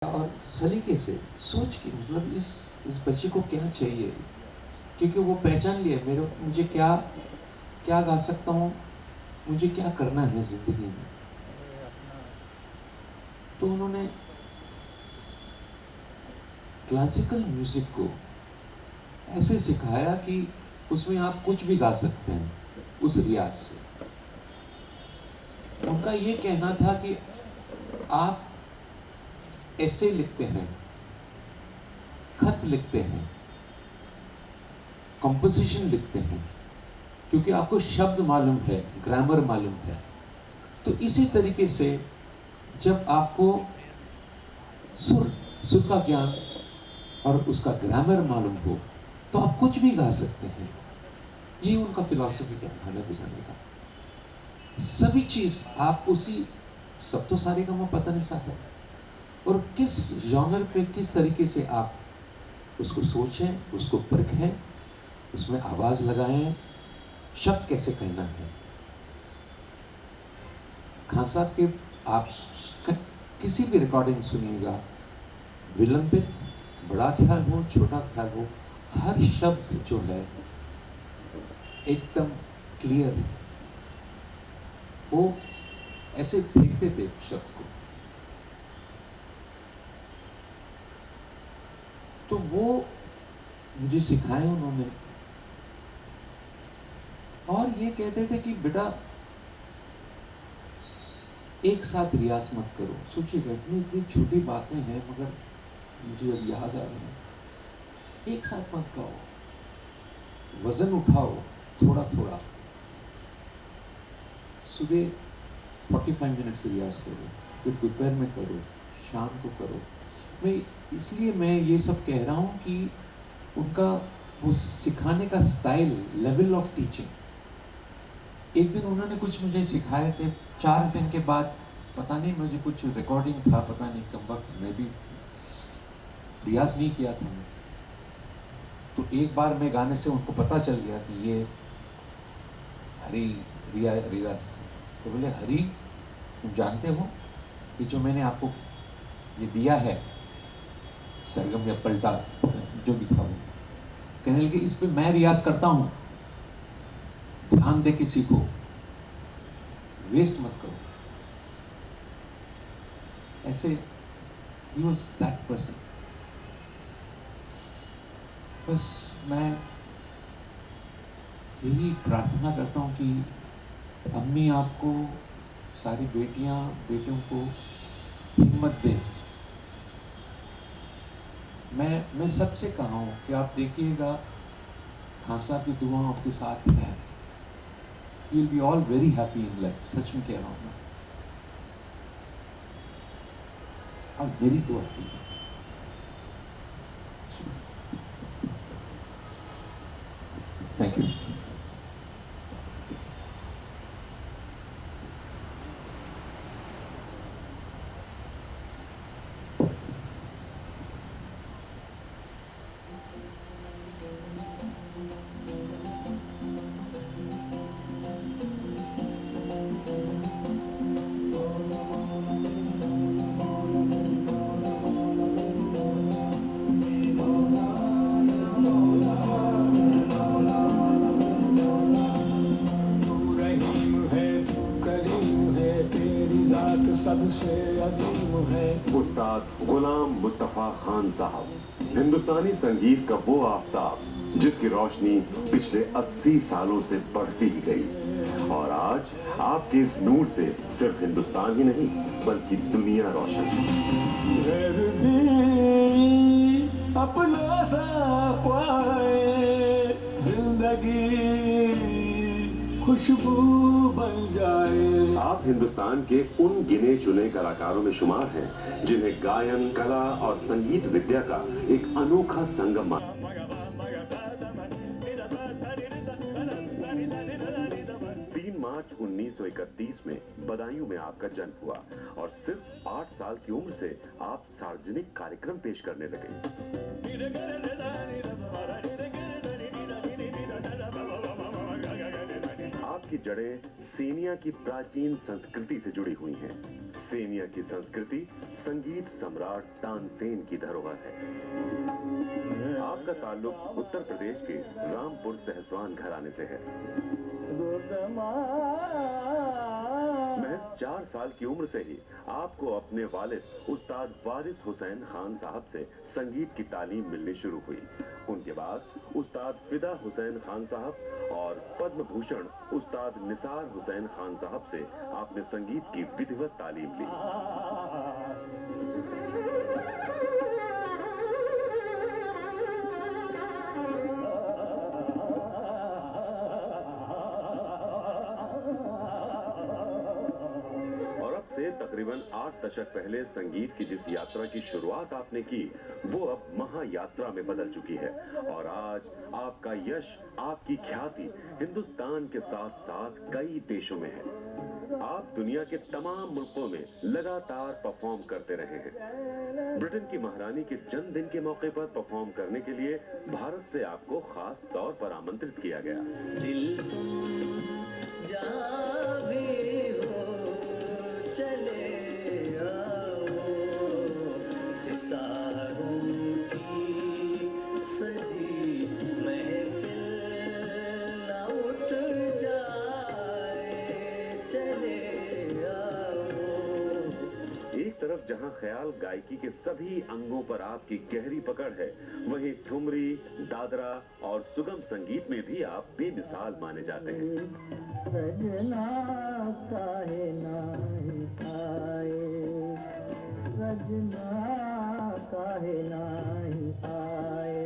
और सलीके से सोच के मतलब इस बच्चे को क्या चाहिए, क्योंकि वो पहचान लिया मुझे क्या क्या गा सकता हूँ, मुझे क्या करना है जिंदगी में। तो उन्होंने क्लासिकल म्यूजिक को ऐसे सिखाया कि उसमें आप कुछ भी गा सकते हैं उस रियाज से। उनका ये कहना था कि आप ऐसे लिखते हैं, खत लिखते हैं, कंपोजिशन लिखते हैं, क्योंकि आपको शब्द मालूम है, ग्रामर मालूम है। तो इसी तरीके से जब आपको सुर सुर का ज्ञान और उसका ग्रामर मालूम हो तो आप कुछ भी गा सकते हैं। ये उनका फिलॉसफी था गाना बजाने का। सभी चीज आप उसी, सब तो सारे का पता नहीं साथ है, और किस जॉनर पे किस तरीके से आप उसको सोचें, उसको परखें, उसमें आवाज लगाएं, शब्द कैसे कहना है। खान साहब के आप किसी भी रिकॉर्डिंग सुनिएगा, विलंबित, बड़ा ख्याल हो, छोटा ख्याल हो, हर शब्द जो है एकदम क्लियर है। वो ऐसे फेंकते थे शब्द को, तो वो मुझे सिखाए उन्होंने। और ये कहते थे कि बेटा एक साथ रियाज मत करो। सोचिएगा इतनी इतनी छोटी बातें हैं, मगर मुझे अब याद आ रही है। एक साथ मत गाओ, वजन उठाओ थोड़ा थोड़ा। सुबह 45 मिनट से रियाज करो, फिर दोपहर में करो, शाम को करो। इसलिए मैं ये सब कह रहा हूँ कि उनका वो सिखाने का स्टाइल, लेवल ऑफ टीचिंग। एक दिन उन्होंने कुछ मुझे सिखाए थे, 4 दिन के बाद पता नहीं मुझे कुछ रिकॉर्डिंग था, पता नहीं कब वक्त में भी रियाज नहीं किया था मैं। तो एक बार मैं गाने से उनको पता चल गया कि ये हरी रियाज। तो बोले हरी तुम जानते हो कि जो मैंने आपको ये दिया है सरगम या पलटा जो भी था, वो कहने लगे इस पे मैं रियाज करता हूं, ध्यान दे के सीखो, वेस्ट मत करो। ऐसे he was that person। बस मैं यही प्रार्थना करता हूं कि अम्मी आपको, सारी बेटियां बेटों को हिम्मत दें। मैं सबसे कहा हूं कि आप देखिएगा खान साहब की दुआ आपके साथ है, you will be all very happy in life. सच में कह रहा हूं मैं, और मेरी दुआ है। Thank you. सबसे अजीम है। उस्ताद गुलाम मुस्तफा खान साहब, हिंदुस्तानी संगीत का वो आफताब जिसकी रोशनी पिछले 80 सालों से बढ़ती ही गई, और आज आपके इस नूर से सिर्फ हिंदुस्तान ही नहीं बल्कि दुनिया रोशन। अपना सा जिंदगी खुशबू बन जाए। आप हिंदुस्तान के उन गिने चुने कलाकारों में शुमार हैं जिन्हें गायन, कला और संगीत विद्या का एक अनोखा संगम 3 मार्च 1931 में बदायूं में आपका जन्म हुआ, और सिर्फ 8 साल की उम्र से आप सार्वजनिक कार्यक्रम पेश करने लगे। आपकी जड़ें सीनिया की प्राचीन संस्कृति से जुड़ी हुई हैं। सेनिया की संस्कृति संगीत सम्राट तानसेन की धरोहर है। आपका ताल्लुक उत्तर प्रदेश के रामपुर सहसवान घराने से है। महज 4 साल की उम्र से ही आपको अपने वालिद उस्ताद वारिस हुसैन खान साहब से संगीत की तालीम मिलनी शुरू हुई। उनके बाद उस्ताद फिदा हुसैन खान साहब और पद्म भूषण उस्ताद निसार हुसैन खान साहब से आपने संगीत की विधिवत तालीम ली। तकरीबन 8 दशक पहले संगीत की जिस यात्रा की शुरुआत आपने की, वो अब महायात्रा में बदल चुकी है और आज आपका यश, आपकी ख्याति हिंदुस्तान के साथ साथ कई देशों में है। आप दुनिया के तमाम मुल्कों में लगातार परफॉर्म करते रहे हैं। ब्रिटेन की महारानी के जन्मदिन के मौके पर परफॉर्म करने के लिए भारत से आपको खास तौर पर आमंत्रित किया गया। दिल तुम जहाँ भी हो चले आओ, सितारों की सजी महफिल ना उठ जाए, चले आओ। एक तरफ जहां ख्याल गायकी के सभी अंगों पर आपकी गहरी पकड़ है, वहीं ठुमरी, दादरा और सुगम संगीत में भी आप बेमिसाल माने जाते हैं। रजना काहे नाहि आए, रजना काहे नाहि आए।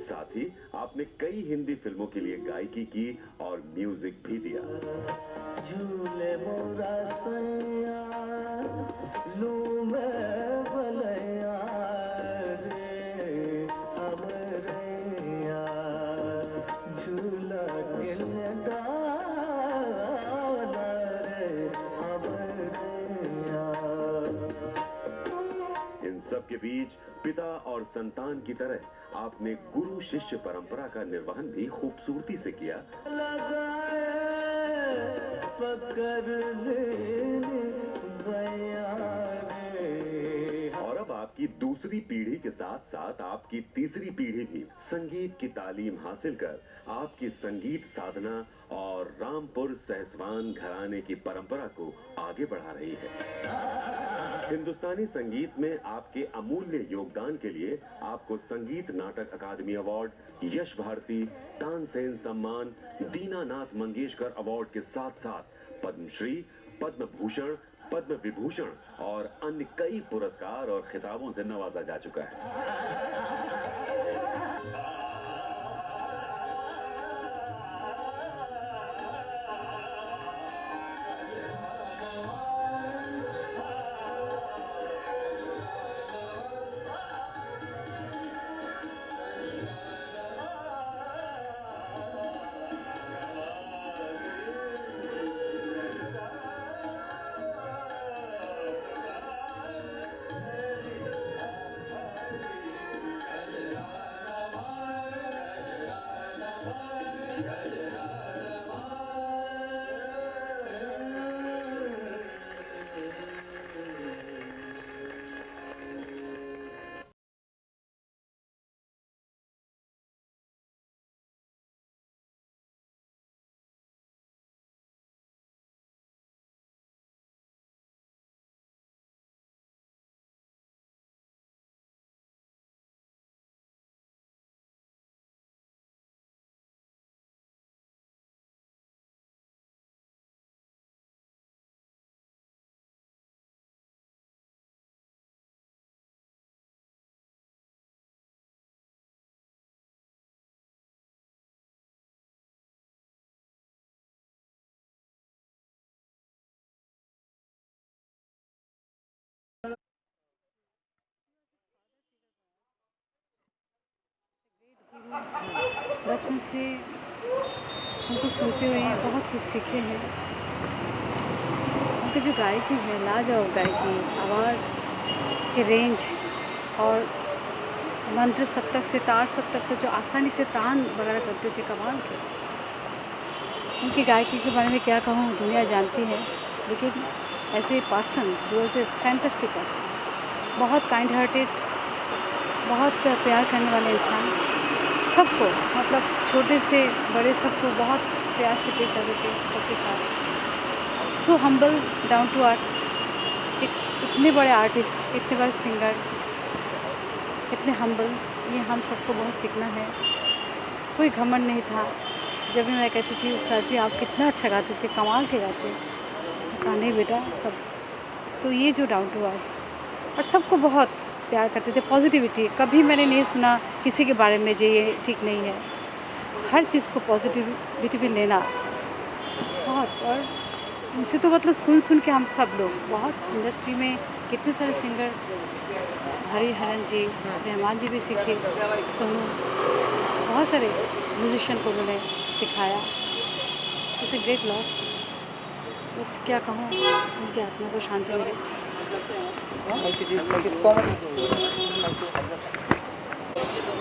साथ ही आपने कई हिंदी फिल्मों के लिए गायकी की और म्यूजिक भी दिया। झूले मोरा सैया लू मैं भलैया रे, अब रैया झूला के डाला रे, अब रैया। इन सब के बीच पिता और संतान की तरह आपने गुरु शिष्य परंपरा का निर्वहन भी खूबसूरती से किया। लगाए पकड़ ले भैया रे। और अब आपकी दूसरी पीढ़ी के साथ साथ आपकी तीसरी पीढ़ी भी संगीत की तालीम हासिल कर आपकी संगीत साधना और रामपुर सहसवान घराने की परंपरा को आगे बढ़ा रही है। हिंदुस्तानी संगीत में आपके अमूल्य योगदान के लिए आपको संगीत नाटक अकादमी अवार्ड, यश भारती, तानसेन सम्मान, दीनानाथ मंगेशकर अवार्ड के साथ साथ पद्मश्री, पद्म भूषण, पद्म विभूषण और अन्य कई पुरस्कार और खिताबों से नवाजा जा चुका है। बचपन से उनको सुनते हुए बहुत कुछ सीखे हैं। उनकी जो गायकी है, लाजवाब गायकी, आवाज़ की रेंज और मंत्र सप्तक से तार सप्तक तक जो आसानी से तान वगैरह करते थे, कमाल के। उनकी गायकी के बारे में क्या कहूँ, दुनिया जानती है, लेकिन as a person he was a fantastic person, बहुत काइंड हार्टेड, बहुत प्यार करने वाले इंसान, सबको मतलब छोटे से बड़े सबको बहुत प्यार से पेश आते थे सबके साथ। So humble, down to earth, इतने बड़े आर्टिस्ट, इतने बड़े सिंगर, इतने हम्बल, ये हम सबको बहुत सीखना है। कोई घमंड नहीं था। जब भी मैं कहती थी उस्ताद जी आप कितना अच्छा गाते थे, कमाल के गाते, कहा नहीं बेटा सब। तो ये जो डाउन टू अर्थ और सबको बहुत प्यार करते थे, पॉजिटिविटी, कभी मैंने नहीं सुना किसी के बारे में जो ये ठीक नहीं है, हर चीज़ को पॉजिटिविटी में लेना बहुत। और उनसे तो मतलब सुन के हम सब लोग बहुत इंडस्ट्री में कितने सारे सिंगर, हरिहरन जी, रहमान जी भी सीखे, सोनू, बहुत सारे म्यूजिशियन को उन्होंने सिखाया। It's a great loss. बस क्या कहूँ, उनकी आत्मा को शांति मिले। Thank you, Ji. Thank you so much. Thank you.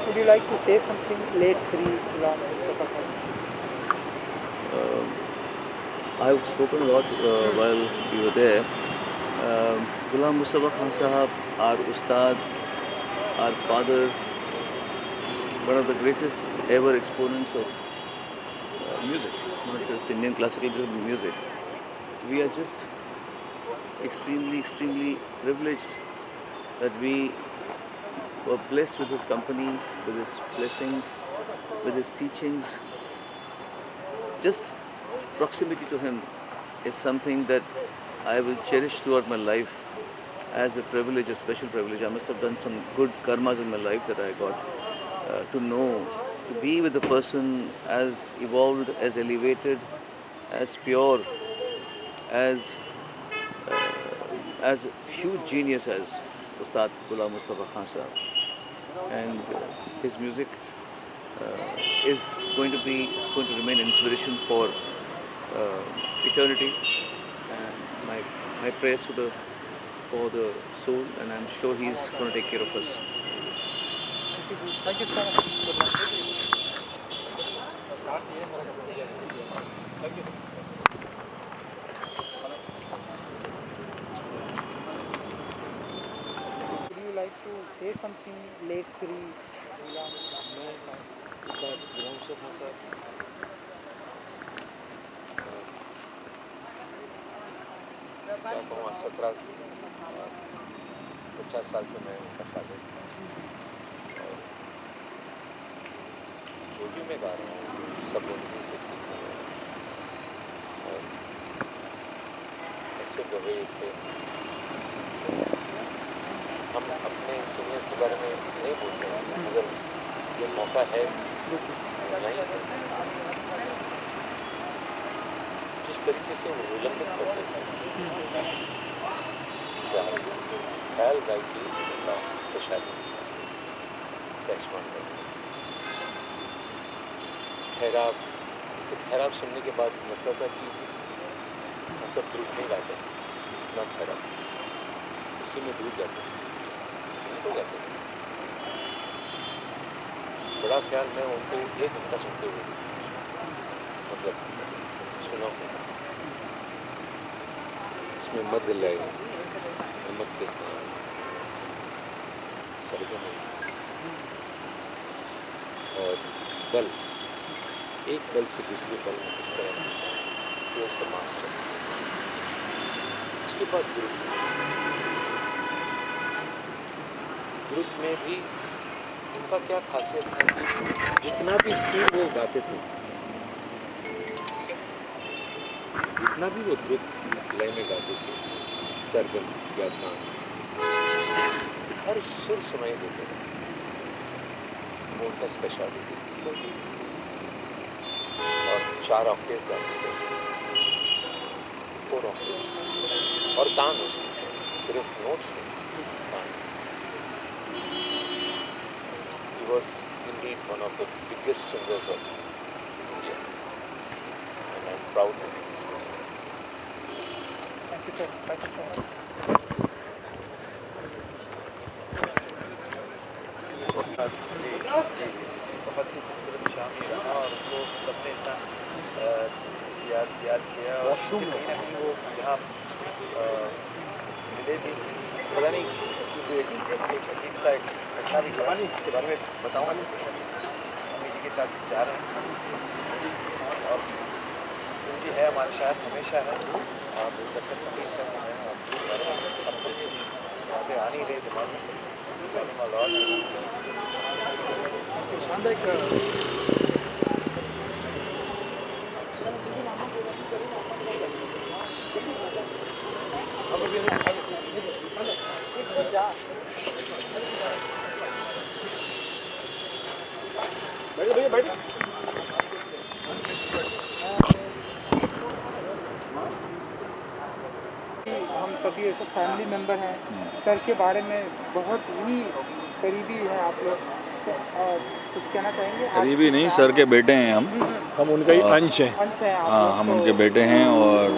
Would you like to say something, late Sri Ghulam Mustafa Khan? I've spoken a lot while we were there. Ghulam Mustafa Khan Sahab, our Ustad, our father, one of the greatest ever exponents of music, not just Indian classical music. We are just extremely privileged that we were blessed with his company, with his blessings, with his teachings. Just proximity to him is something that I will cherish throughout my life as a privilege, a special privilege. I must have done some good karmas in my life that I got to know, to be with a person as evolved, as elevated, as pure, as a huge genius as Ustad Ghulam Mustafa Khan Sahab. And his music is going to remain inspiration for eternity. And my prayers for the soul, and I'm sure he's going to take care of us. Thank you, Ji. Thank you so much. Good luck. Thank you. Would you like to say something, late Sri Ghulam Mustafa Khan? क्या कहूँ, 50 साल से मैं उनका शागिर्द था और जो भी मैं गा रहा हूँ सब उन्हीं से सीख रहा हूँ। और ऐसे गवे थे, हम अपने सीनियर्स के बारे में नहीं बोलते हैं, अगर ये मौका है नहीं है, जिस तरीके से वो उल्लंघन करते थे, ख्याल गायकी का स्पेशलिटी सेक्सुअल ठहराव सुनने के बाद लगता था कि सब ग्रुप नहीं गाते, ना ठहराव उसी में डूब जाते तो गाते। बड़ा ख्याल मैं उनको 1 घंटा सुनते हुए मतलब सुना हूँ। इसमें मध्य लय, नमक के सरगम और बल, एक बल से दूसरे बल में किस तरह से मास्टर। उसके बाद ग्रुप में भी इनका क्या खासियत है कि जितना भी स्पीड वो गाते थे, जितना भी वो ग्रुप लय में गाते थे, सरगम या तान, हर सुर सुनाई देते थे। वो उनका स्पेशलिटी थी। और 4 ऑक्टेव गाते थे, 4 ऑक्टेव और तान उसमें सिर्फ नोट्स नहीं, तान। He was indeed one of the biggest singers of India, and I'm proud to be his son. Thank you, sir. Thank you so much. बहुत ही खूबसूरत शाम ये रहा और उसको सबने इतना याद किया और कहीं ना कहीं वो यहाँ मिले भी, पता नहीं क्योंकि एक अजीब सा एक घटना भी हुआ, उसके बारे में बताऊँगा। हम इसी के साथ जा रहे हैं और उनकी है हमारे साथ हमेशा है। आप जब तक संगीत से बातें आ नहीं रही दिमाग में, हम सभी ऐसे फैमिली मेम्बर हैं, सर के बारे में बहुत ही करीबी हैं आप लोग, तो, कुछ कहना चाहेंगे? करीबी नहीं, सर के बेटे हैं हम उनका ही अंश हैं। अंश हैं आप हाँ, लोग, हम तो उनके बेटे हैं और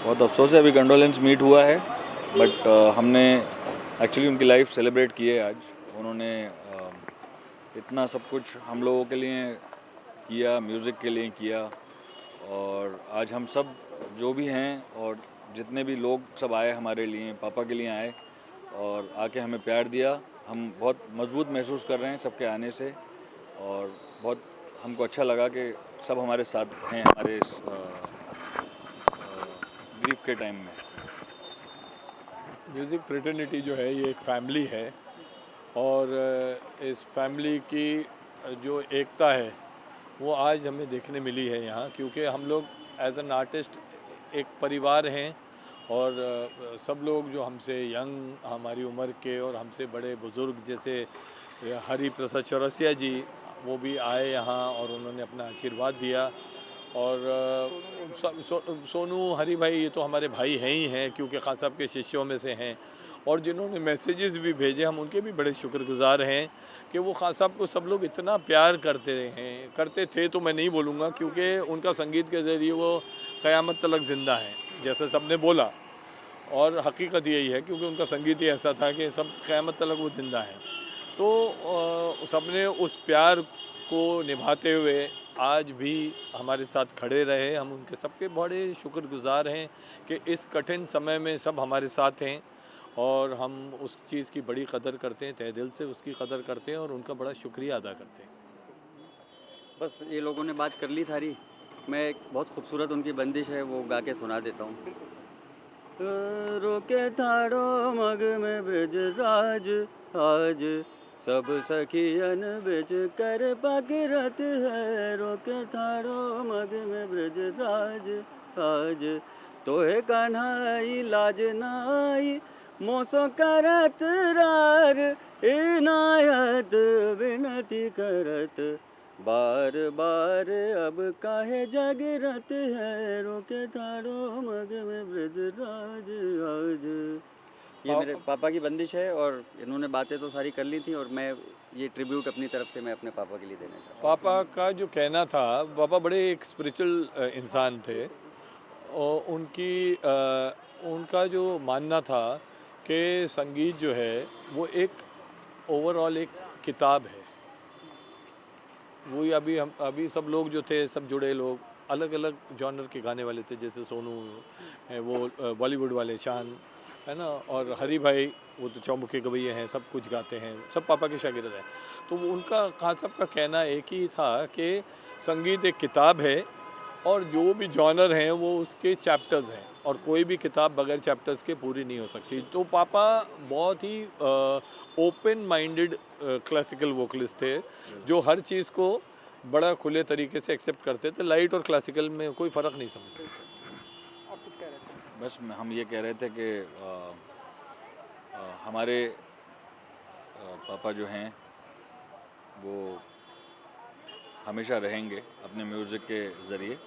बहुत अफसोस है अभी कंडोलेंस मीट हुआ है, बट हमने एक्चुअली उनकी लाइफ सेलिब्रेट की है आज। उन्होंने इतना सब कुछ हम लोगों के लिए किया, म्यूज़िक के लिए किया, और आज हम सब जो भी हैं और जितने भी लोग सब आए हमारे लिए, पापा के लिए आए और आके हमें प्यार दिया। हम बहुत मजबूत महसूस कर रहे हैं सबके आने से, और बहुत हमको अच्छा लगा कि सब हमारे साथ हैं हमारे इस ग्रीफ के टाइम में। म्यूज़िक फ्रेटर्निटी जो है ये एक फैमिली है, और इस फैमिली की जो एकता है वो आज हमें देखने मिली है यहाँ, क्योंकि हम लोग एज एन आर्टिस्ट एक परिवार हैं, और सब लोग जो हमसे यंग, हमारी उम्र के और हमसे बड़े बुज़ुर्ग, जैसे हरि प्रसाद चौरसिया जी, वो भी आए यहाँ और उन्होंने अपना आशीर्वाद दिया। और सोनू, हरि भाई, ये तो हमारे भाई हैं ही हैं, क्योंकि खान साहब के शिष्यों में से हैं, और जिन्होंने मैसेजेस भी भेजे हम उनके भी बड़े शुक्रगुजार हैं कि वो खान साहब को सब लोग इतना प्यार करते थे तो मैं नहीं बोलूँगा, क्योंकि उनका संगीत के ज़रिए वो क़यामत तलक ज़िंदा है, जैसे सब ने बोला, और हकीकत यही है, क्योंकि उनका संगीत ही ऐसा था कि सब क़यामत तलक वो ज़िंदा है। तो सब ने उस प्यार को निभाते हुए आज भी हमारे साथ खड़े रहे। हम उनके सबके बड़े शुक्रगुजार हैं कि इस कठिन समय में सब हमारे साथ हैं, और हम उस चीज़ की बड़ी कदर करते हैं, तहे दिल से उसकी कदर करते हैं और उनका बड़ा शुक्रिया अदा करते हैं। बस ये लोगों ने बात कर ली सारी, मैं एक बहुत खूबसूरत उनकी बंदिश है वो गा के सुना देता हूँ। रोके थाड़ो मग में ब्रज राज आज, सब सखियन बिच कर पगरत है। रोके थाड़ो मग में ब्रज राज आज, तोहे कन्हाई लाज नाई, मोसो करत रार इनायत विनती करत, बार बार अब काहे जागरत है। रोके थाड़ो मग में ब्रज राज आज। ये मेरे पापा की बंदिश है, और इन्होंने बातें तो सारी कर ली थी, और मैं ये ट्रिब्यूट अपनी तरफ से मैं अपने पापा के लिए देना चाहता हूँ। पापा का जो कहना था, पापा बड़े एक स्पिरिचुअल इंसान थे, और उनका जो मानना था कि संगीत जो है वो एक ओवरऑल एक किताब है। वही अभी सब लोग जो थे, सब जुड़े लोग अलग अलग जॉनर के गाने वाले थे, जैसे सोनू है वो बॉलीवुड वाले, शान है ना, और हरि भाई वो तो चौमुखी गवैये हैं, सब कुछ गाते हैं, सब पापा के शागिर्द हैं। तो उनका खान साहब का कहना एक ही था कि संगीत एक किताब है, और जो भी जॉनर हैं वो उसके चैप्टर्स हैं, और कोई भी किताब बगैर चैप्टर्स के पूरी नहीं हो सकती। तो पापा बहुत ही ओपन माइंडेड क्लासिकल वोकलिस्ट थे, जो हर चीज़ को बड़ा खुले तरीके से एक्सेप्ट करते थे। लाइट और क्लासिकल में कोई फ़र्क नहीं समझते थे। बस हम ये कह रहे थे कि हमारे पापा जो हैं वो हमेशा रहेंगे अपने म्यूज़िक के ज़रिए,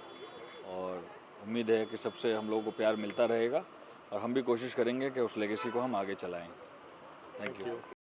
और उम्मीद है कि सबसे हम लोगों को प्यार मिलता रहेगा, और हम भी कोशिश करेंगे कि उस लेगेसी को हम आगे चलाएं। Thank you.